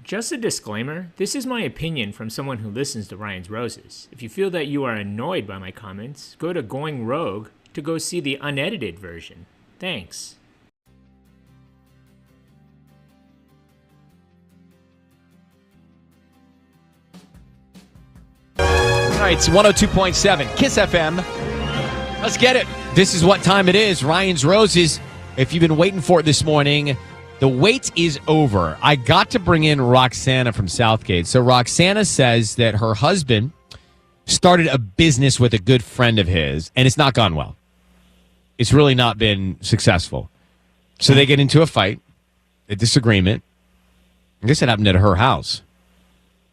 Just a disclaimer, this is my opinion from someone who listens to Ryan's Roses. If you feel that you are annoyed by my comments, go to Going Rogue to go see the unedited version. Thanks. All right, it's 102.7 Kiss FM. Let's get it. This is what time it is. Ryan's Roses. If you've been waiting for it this morning, the wait is over. I got to bring in Roxanna from Southgate. So Roxanna says that her husband started a business with a good friend of his, and it's not gone well. It's really not been successful. So they get into a fight, a disagreement. I guess it happened at her house.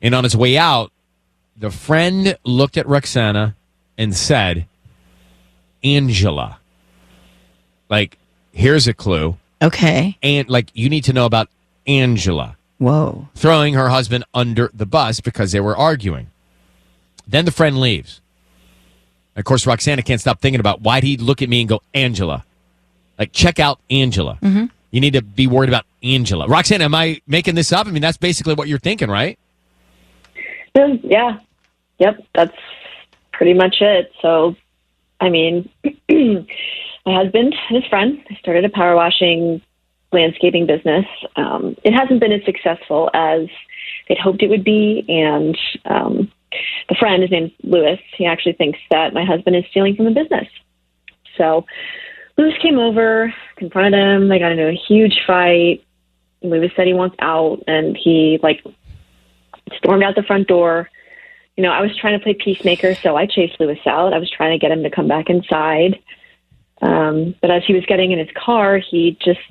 And on his way out, the friend looked at Roxanna and said, Angela. Like, here's a clue. Okay. And, like, you need to know about Angela. Whoa. Throwing her husband under the bus because they were arguing. Then the friend leaves. Of course, Roxanna can't stop thinking about why'd he look at me and go, Angela. Like, check out Angela. Mm-hmm. You need to be worried about Angela. Roxanna, am I making this up? I mean, that's basically what you're thinking, right? Yeah. Yep, that's pretty much it. So, I mean, my husband and his friend, they started a power washing landscaping business. It hasn't been as successful as they'd hoped it would be. And the friend, his name's Lewis, he actually thinks that my husband is stealing from the business. So Lewis came over, confronted him. They got into a huge fight. Lewis said he wants out, and he, stormed out the front door. You know, I was trying to play peacemaker, so I chased Lewis out. I was trying to get him to come back inside. But as he was getting in his car, he just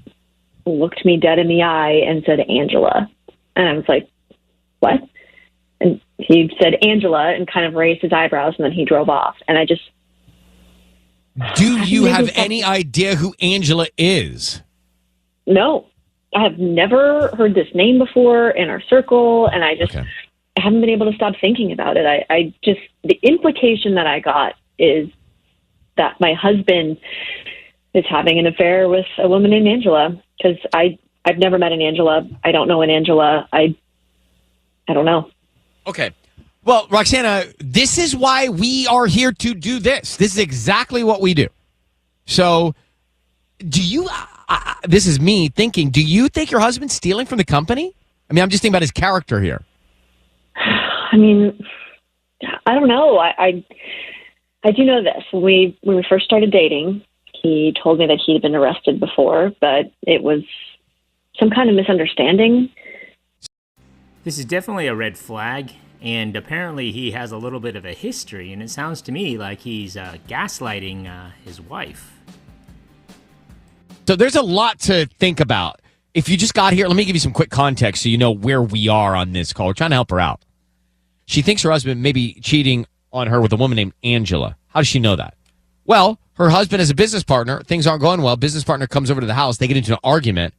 looked me dead in the eye and said, Angela. And I was like, what? And he said, Angela, and kind of raised his eyebrows, and then he drove off. And I just... Do you have any idea who Angela is? No. I have never heard this name before in our circle, and I just... Okay. I haven't been able to stop thinking about it. I just, the implication that I got is that my husband is having an affair with a woman named Angela, because I've never met an Angela. I don't know an Angela. I don't know. Okay. Well, Roxanna, this is why we are here to do this. This is exactly what we do. So do you, this is me thinking, do you think your husband's stealing from the company? I mean, I'm just thinking about his character here. I mean, I don't know. I do know this. When we first started dating, he told me that he'd been arrested before, but it was some kind of misunderstanding. This is definitely a red flag, and apparently he has a little bit of a history, and it sounds to me like he's gaslighting his wife. So there's a lot to think about. If you just got here, let me give you some quick context so you know where we are on this call. We're trying to help her out. She thinks her husband may be cheating on her with a woman named Angela. How does she know that? Well, her husband has a business partner. Things aren't going well. Business partner comes over to the house. They get into an argument.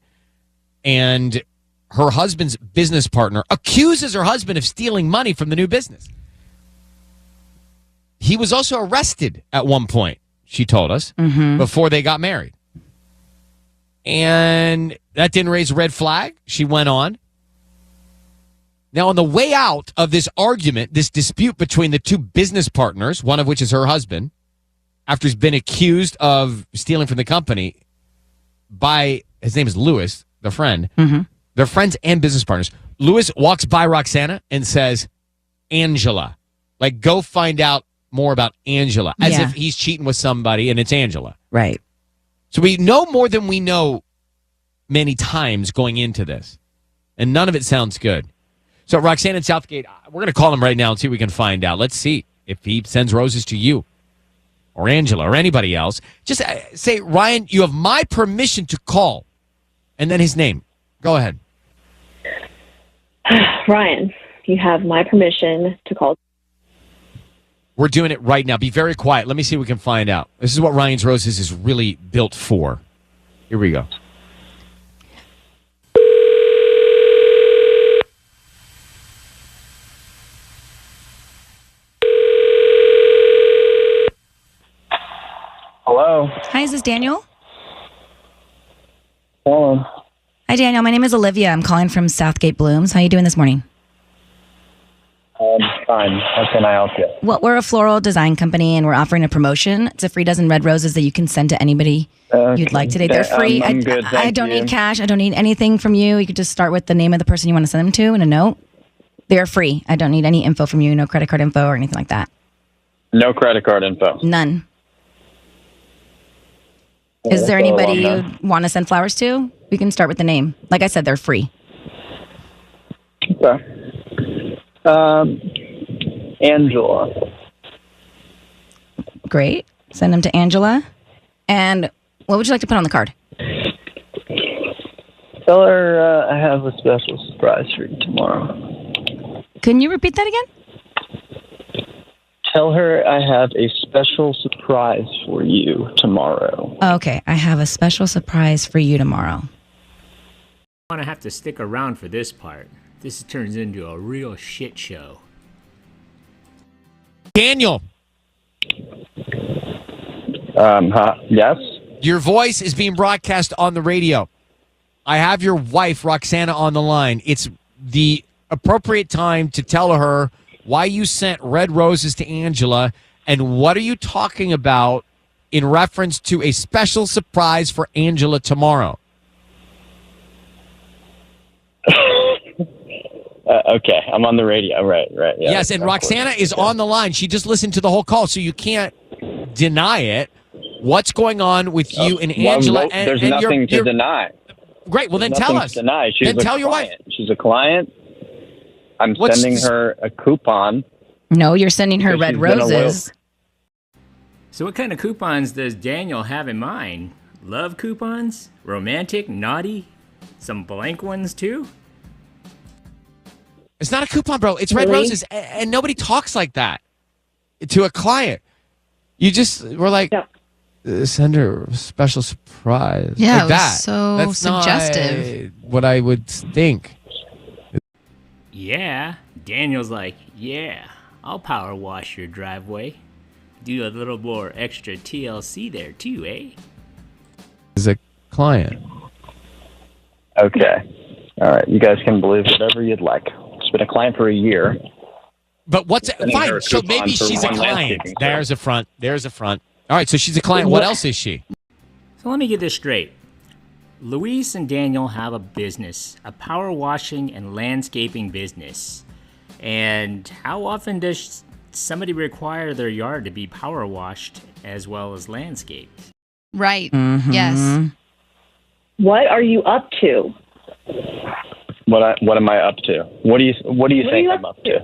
And her husband's business partner accuses her husband of stealing money from the new business. He was also arrested at one point, she told us, before they got married. And that didn't raise a red flag. She went on. Now, on the way out of this argument, this dispute between the two business partners, one of which is her husband, after he's been accused of stealing from the company by, his name is Lewis, the friend. They're friends and business partners. Lewis walks by Roxanna and says, Angela. Like, go find out more about Angela. As if he's cheating with somebody and it's Angela. Right. So we know more than we know many times going into this. And none of it sounds good. So Roxanna and Southgate, we're going to call him right now and see what we can find out. Let's see if he sends roses to you or Angela or anybody else. Just say, Ryan, you have my permission to call. And then his name. Go ahead. Ryan, you have my permission to call. We're doing it right now. Be very quiet. Let me see what we can find out. This is what Ryan's Roses is really built for. Here we go. Hello. Hi, is this Daniel? Hello. Hi, Daniel. My name is Olivia. I'm calling from Southgate Blooms. How are you doing this morning? Fine. How can I help you? Well, we're a floral design company, and we're offering a promotion. It's a free dozen red roses that you can send to anybody you'd like today. They're free. I'm good. I don't need cash. I don't need anything from you. You could just start with the name of the person you want to send them to and a note. They're free. I don't need any info from you, no credit card info or anything like that. No credit card info. None. Is there anybody you want to send flowers to? We can start with the name. Like I said, they're free. Okay. Angela. Great. Send them to Angela. And what would you like to put on the card? Tell her I have a special surprise for you tomorrow. Can you repeat that again? Tell her I have a special surprise for you tomorrow. Okay. I have a special surprise for you tomorrow. I'm gonna have to stick around for this part. This turns into a real shit show. Daniel, Yes? your voice is being broadcast on the radio. I have your wife, Roxanna, on the line. It's the appropriate time to tell her why you sent red roses to Angela and what are you talking about in reference to a special surprise for Angela tomorrow. Okay, I'm on the radio. Right. Yeah, yes, and Roxanna is on the line. She just listened to the whole call, so you can't deny it. What's going on with you and Angela? Well, there's nothing to deny. Great. Well, then tell us. Deny. She's then a tell client. your wife. She's a client. I'm sending her a coupon. No, you're sending her red roses. So what kind of coupons does Daniel have in mind? Love coupons? Romantic? Naughty? Some blank ones too? It's not a coupon, bro. It's red roses, and nobody talks like that to a client. You just were like, send her a special surprise. Yeah, like it was that. so That's suggestive. Not what I would think. Yeah. Daniel's like, yeah, I'll power wash your driveway. Do a little more extra TLC there too, eh? As a client. Okay. All right. You guys can believe whatever you'd like. It's been a client for a year. But what's fine? So maybe she's a client. There's a front. There's a front. All right. So she's a client. What else is she? So let me get this straight. Luis and Daniel have a business, a power washing and landscaping business. And how often does somebody require their yard to be power washed as well as landscaped? Right. Mm-hmm. Yes. What are you up to? What am I up to? What do you think I'm up to?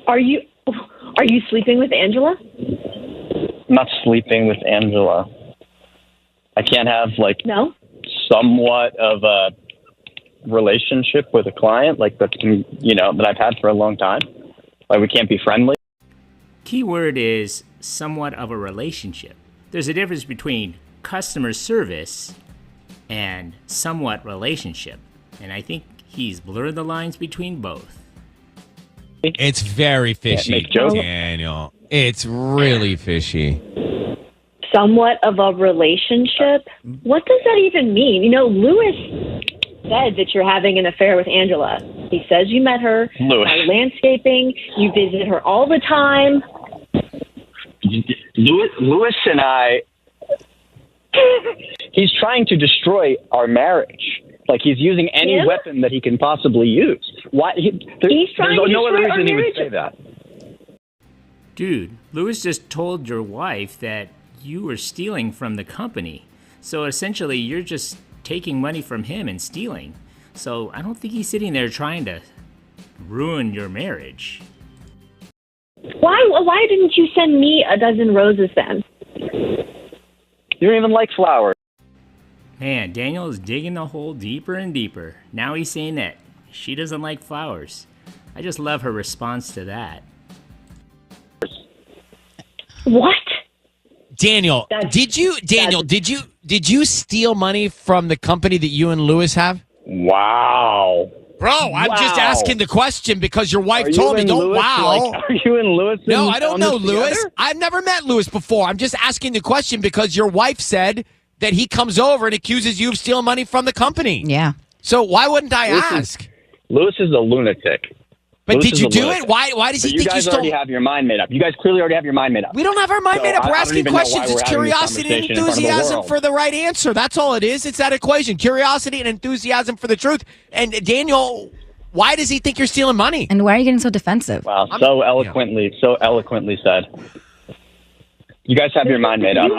Are you sleeping with Angela? I'm not sleeping with Angela. I can't have No. somewhat of a relationship with a client that I've had for a long time. Like we can't be friendly. Key word is somewhat of a relationship. There's a difference between customer service and somewhat relationship. And I think he's blurred the lines between both. It's very fishy, make jokes. Daniel. It's really fishy. Somewhat of a relationship? What does that even mean? Louis said that you're having an affair with Angela. He says you met her by landscaping. You visit her all the time. Louis and I, he's trying to destroy our marriage. Like he's using any weapon that he can possibly use. Why? There's no other reason he would say that. Dude, Louis just told your wife that you were stealing from the company. So essentially, you're just taking money from him and stealing. So I don't think he's sitting there trying to ruin your marriage. Why didn't you send me a dozen roses then? You don't even like flowers. Man, Daniel is digging the hole deeper and deeper. Now he's saying that she doesn't like flowers. I just love her response to that. What? Daniel, did you steal money from the company that you and Louis have? Wow. Bro, I'm just asking the question because your wife told me. Don't wow. Are you and Louis? No, I don't know Louis. I've never met Louis before. I'm just asking the question because your wife said that he comes over and accuses you of stealing money from the company. Yeah. So why wouldn't I ask? Lewis is a lunatic. But Lewis did is you a do lunatic. it? Why does he But think you guys stole? already have your mind made up. You guys clearly already have your mind made up. We don't have our mind made up. So We're I don't asking even know why questions. we're It's having this curiosity and conversation in front of the enthusiasm world. for the right answer. That's all it is. It's that equation. Curiosity and enthusiasm for the truth. And Daniel, why does he think you're stealing money? And why are you getting so defensive? Wow, so eloquently said. You guys have your mind made up.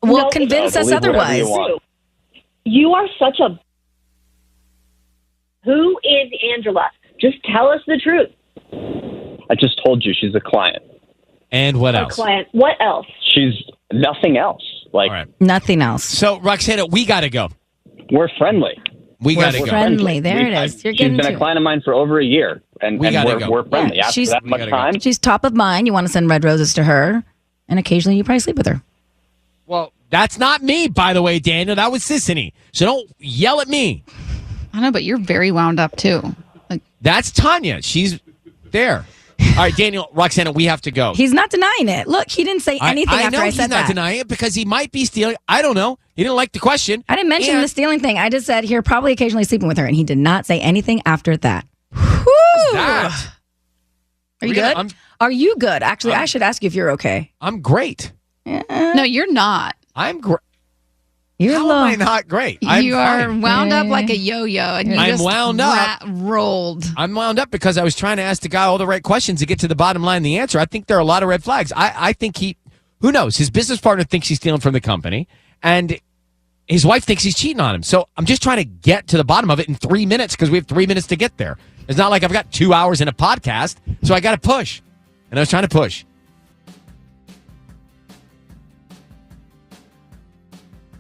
Well, No, convince so us believe whatever otherwise. you want. You are such a. Who is Angela? Just tell us the truth. I just told you she's a client. And what A else? client. What else? She's nothing else. Like, All right. Nothing else. So, Roxanna, we got to go. we're friendly. We got to We're go. friendly. There it is. You're She's getting been to a it. client of mine for over a year, and We gotta go. we're friendly. Yeah, After she's- that We much gotta go. time, She's top of mind. You want to send red roses to her, and occasionally you probably sleep with her. Well, that's not me, by the way, Daniel. That was Sissany. So don't yell at me. I know, but you're very wound up too. Like, That's Tanya. She's there. All right, Daniel, Roxanna, we have to go. He's not denying it. Look, he didn't say anything I after know I he's said not that. denying it because he might be stealing. I don't know. He didn't like the question. I didn't mention And the stealing thing. I just said you're probably occasionally sleeping with her, and he did not say anything after that. that. Are you Really? good? Are you good? Actually, I should ask you if you're okay. I'm great. no, you're not. I'm great. You're How low. am I not great? I'm You are fine. wound up like a yo-yo, and you I'm just wound up. rolled. I'm wound up because I was trying to ask the guy all the right questions to get to the bottom line, the answer. I think there are a lot of red flags. I think who knows? His business partner thinks he's stealing from the company, and his wife thinks he's cheating on him. So I'm just trying to get to the bottom of it in 3 minutes because we have 3 minutes to get there. It's not like I've got 2 hours in a podcast, so I got to push. And I was trying to push.